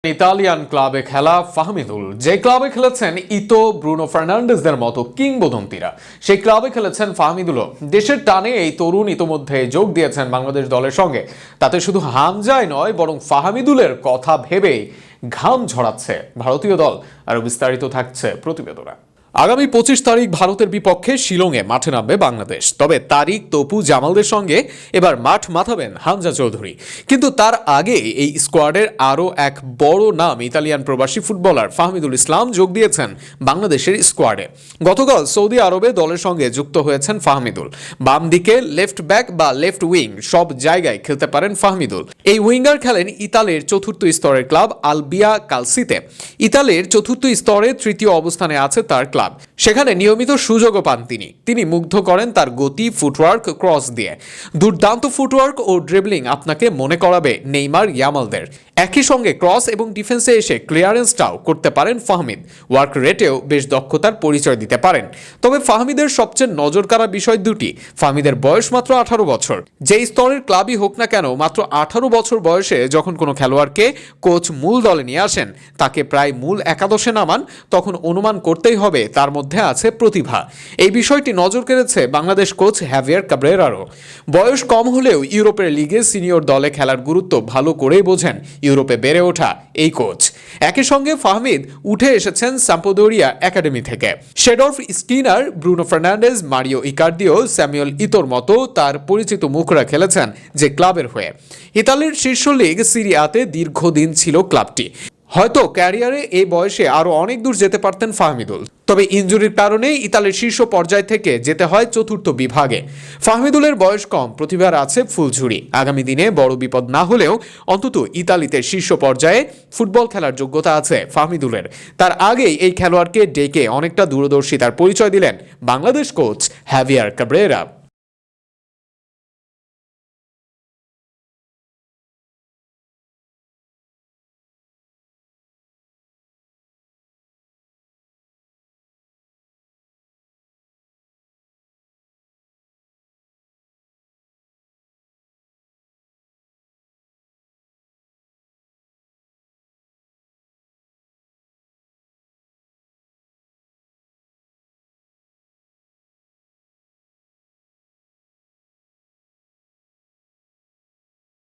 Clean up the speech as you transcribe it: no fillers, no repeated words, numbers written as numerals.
Italian ক্লাবে খেলা ফাহমিদুল যে ক্লাবে খেলেছেন ইতো, ব্রুনো ফার্নান্ডেজদের মতো কিংবদন্তিরা, সেই ক্লাবে খেলেছেন ফাহমিদুলও। দেশের টানে এই তরুণ ইতোমধ্যে যোগ দিয়েছেন বাংলাদেশ দলের সঙ্গে। তাতে শুধু হামজাই নয়, বরং ফাহমিদুলের কথা ভেবেই ঘাম ঝরাচ্ছে ভারতীয় দল। আরো বিস্তারিত থাকছে প্রতিবেদনে। আগামী 25 তারিখ ভারতের বিপক্ষে শিলংয়ে মাঠে নামবে বাংলাদেশ। তবে তারিক, তপু, জামালদের সঙ্গে এবার মাঠ মাতাবেন হামজা চৌধুরী। কিন্তু তার আগে এই স্কোয়াডের আরও এক বড় নাম ইতালিয়ান প্রবাসী ফুটবলার ফাহমিদুল ইসলাম যোগ দিয়েছেন বাংলাদেশের স্কোয়াডে। গতকাল সৌদি আরবে দলের সঙ্গে যুক্ত হয়েছেন ফাহমিদুল। বাম দিকে লেফট ব্যাক বা লেফট উইং সব জায়গায় খেলতে পারেন ফাহমিদুল। এই উইঙ্গার খেলেন ইতালির চতুর্থ স্তরের ক্লাব আলবিয়া কালসিতে। ইতালির চতুর্থ স্তরে তৃতীয় অবস্থানে আছে তার ক্লাব। সেখানে নিয়মিত সুযোগও পান তিনি মুগ্ধ করেন তার গতি, ফুটওয়ার্ক, ক্রস দিয়ে। দুর্দান্ত ফুটওয়ার্ক ও ড্রিবলিং আপনাকে মনে করাবে নেইমার, ইয়ামালদের। একই সঙ্গে ক্রস এবং ডিফেন্সে এসে ক্লিয়ারেন্সটাও করতে পারেন ফাহমিদ। ওয়ার্ক রেটেও বেশ দক্ষতার পরিচয় দিতে পারেন। তবে ফাহমিদের সবচেয়ে নজর কাড়া বিষয় দুটি। ফাহমিদের বয়স মাত্র 18 বছর। যে স্তরের ক্লাবই হোক না কেন, মাত্র 18 বছর বয়সে যখন কোনো খেলোয়াড়কে কোচ মূল দলে নিয়ে আসেন, তাকে প্রায় মূল একাদশে নামান, তখন অনুমান করতেই হবে তার মধ্যে আছে প্রতিভা। এই বিষয়টি নজর কেড়েছে বাংলাদেশ কোচ হ্যাভিয়ার কাব্রেরারও। বয়স কম হলেও ইউরোপের লিগে সিনিয়র দলে খেলার গুরুত্ব ভালো করেই বোঝেন ইউরোপে বেড়ে ওঠা এই কোচ। একই সঙ্গে ফাহমিদ উঠে এসেছেন সাম্পদোরিয়া একাডেমি থেকে। Seedorf, Skriniar, Bruno Fernandes, Mario ইকার্দিও, স্যামুয়েল ইতোর মতো তার পরিচিত মুখরা খেলেছেন যে ক্লাবের হয়ে। ইতালির শীর্ষ লিগ সিরিয়াতে দীর্ঘদিন ছিল ক্লাবটি। হয়তো ক্যারিয়ারে এই বয়সে আরো অনেক দূর যেতে পারতেন ফাহমিদুল। তবে ইনজুরির কারণে ইতালির শীর্ষ পর্যায় থেকে যেতে হয় চতুর্থ বিভাগে। ফাহমিদুলের বয়স কম, প্রতিভার আছে ফুলঝুরি। আগামী দিনে বড় বিপদ না হলেও অন্তত ইতালিতে শীর্ষ পর্যায়ে ফুটবল খেলার যোগ্যতা আছে ফাহমিদুলের। তার আগেই এই খেলোয়াড়কে ডেকে অনেকটা দূরদর্শিতার পরিচয় দিলেন বাংলাদেশ কোচ হ্যাভিয়ার কাব্রেরা।